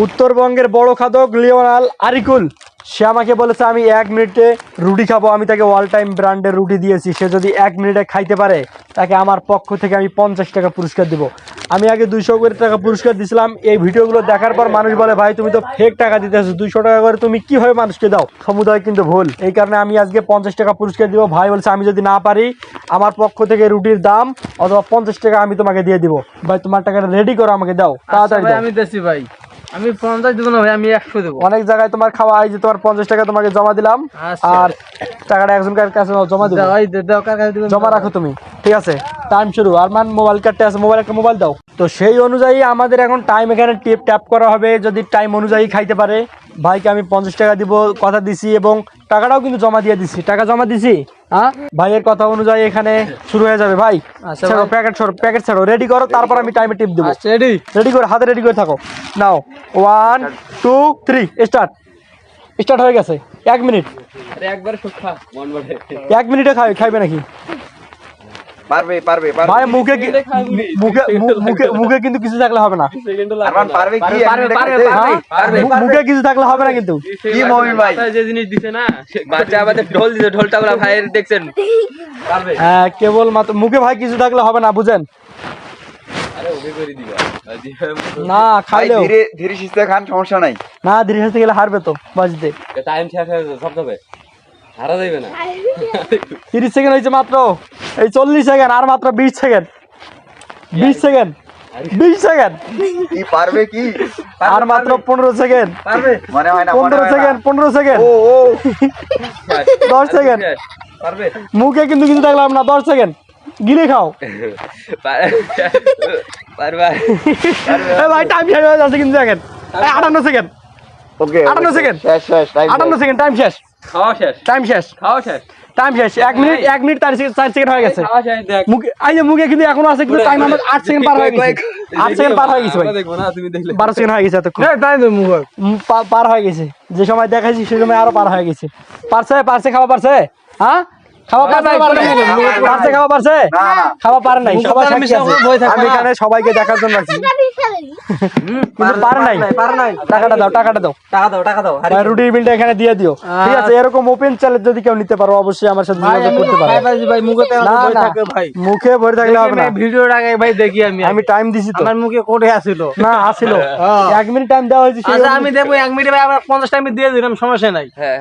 উত্তরবঙ্গের বড় খাদক লিওনাল আরিকুল, সে আমাকে বলেছে আমি 1 মিনিটে রুটি খাবো। আমি তাকে অল টাইম ব্র্যান্ডের রুটি দিয়েছি। সে যদি 1 মিনিটে খাইতে পারে তাকে আমার পক্ষ থেকে আমি 50 টাকা পুরস্কার দিব। আমি আগে 200 করে টাকা পুরস্কার দিয়েছিলাম। এই ভিডিওগুলো দেখার পর মানুষ বলে ভাই তুমি তো ফেক টাকা দিতেছো, 200 টাকা করে তুমি কিভাবে মানুষকে দাও? সমুদায় কিন্তু ভুল। এই কারণে আমি আজকে 50 টাকা পুরস্কার দিব। ভাই বলছে আমি যদি না পারি আমার পক্ষ থেকে রুটির দাম অথবা 50 টাকা আমি তোমাকে দিয়ে দিব। ভাই তোমার টাকাটা রেডি করো, আমাকে দাও তাড়াতাড়ি দাও। আমি দেছি ভাই, আমি 50 দেব না ভাই, আমি 100 দেব। অনেক জায়গায় তোমার খাওয়া এই যে তোমার 50 টাকা তোমাকে জমা দিলাম, আর টাকাটা একজনের কাছে জমা দিও। জমা রাখো তুমি, ঠিক আছে? টাইম শুরু। আর মান মোবাইল কাটতে আছে, মোবাইল একটা মোবাইল দাও। তো সেই অনুযায়ী আমাদের এখন টাইম এখানে ট্যাপ করা হবে। যদি টাইম অনুযায়ী খাইতে পারে ভাইকে আমি 50 টাকা দিব, কথা দিছি, এবং টাকাটাও কিন্তু জমা দিয়ে দিছি। টাকা জমা দিছি। হ্যাঁ, ভাইয়ের কথা অনুযায়ী এখানে শুরু হয়ে যাবে। ভাই ছাড়ো, প্যাকেট ছাড়ো, রেডি করো, তারপর আমি টাইমে টিপ দেবো। রেডি করে হাতে রেডি করে থাকো। নাও 1 2 3 স্টার্ট হয়ে গেছে। 1 মিনিট। একবারে সুখা মন বলে 1 মিনিটে খাইবে নাকি? পারবে ভাই মুখে কিন্তু কিছু থাকলে হবে না। আরমান পারবে কি? মুখে কিছু থাকলে হবে না কিন্তু। কি মমিন ভাই যে জিনিস দিছে না, বাচ্চা আমাদের ঢোল দিছে, ঢোলটা বলা ভাইয়ের দেখছেন পারবে। হ্যাঁ, কেবল মাত্র মুখে ভাই কিছু থাকলে হবে না, বুঝেন? আরে ওকে করে দিবা না খাইলেও ধীরে ধীরে শিখতে খান, সমস্যা নাই। না, ধীরে ধীরে গেলে হারবে তো বাজতে। টাইম শেষ হয়ে যাবে, সব যাবে, হারা যাবে না। 30 সেকেন্ড হয়েছে মাত্র। এই 40 সেকেন্ড, আর মাত্র 20 সেকেন্ড। 20 second, 20 second. কি পারবে কি? আর মাত্র 15 সেকেন্ড। পারবে মনে হয় না, 15 সেকেন্ড, 15 সেকেন্ড, ও 10 সেকেন্ড। পারবে। মুখে কিন্তু কিছু থাকলাম না। 10 সেকেন্ড গিলে খাও। পারবে এই ভাই টাইম শেষ হয়ে যাচ্ছে কিন্তু। দেখেন 58 সেকেন্ড, ওকে 58 সেকেন্ড, শেষ টাইম 58 সেকেন্ড। টাইম শেষ, খাওয়া শেষ, টাইম শেষ, খাওয়া শেষ, টাইম শেষ। 1 মিনিট 4 সেকেন্ড হয়ে গেছে। খাওয়া শেষ। দেখ মুখে এই যে মুখে কিন্তু এখনো আছে, কিন্তু টাইম আমাদের 8 সেকেন্ড পার হয়ে গেছে। 8 সেকেন্ড পার হয়ে গেছে ভাই। দেখবো না, তুমি দেখলে 12 সেকেন্ড হয়ে গেছে এতক্ষণ। তাই তো মুখ পার হয়ে গেছে। যে সময় দেখাইছি সেই সময় আরো পার হয়ে গেছে। পারছে খাওয়া পারছে? হ্যাঁ, খাওয়া পারছে? খাওয়া পারছে? খাওয়া পারে নাই। সবাই সাক্ষী আছে। আমি এখানে সবাইকে দেখার জন্য আছি, কিন্তু পারে নাই। টাকাটা দাও। ভাই রুটির বিলটা এখানে দিয়ে দিও, ঠিক আছে? এরকম ওপেন চ্যালেঞ্জ যদি কেউ নিতে পারো অবশ্যই আমার সাথে যোগাযোগ করতে পারো। ভাই মুখে মুখে ভরে থাকলে হবে না। ভিডিওর আগে ভাই দেখি আমি টাইম দিছি তো। আমার মুখে কোটে আসিল না, আসিল 1 মিনিট টাইম দেওয়া হয়েছে। আমি দেখবো 1 মিনিটে ভাই, আমরা 50 টাইমে দিয়ে দিলাম, সমস্যা নাই। হ্যাঁ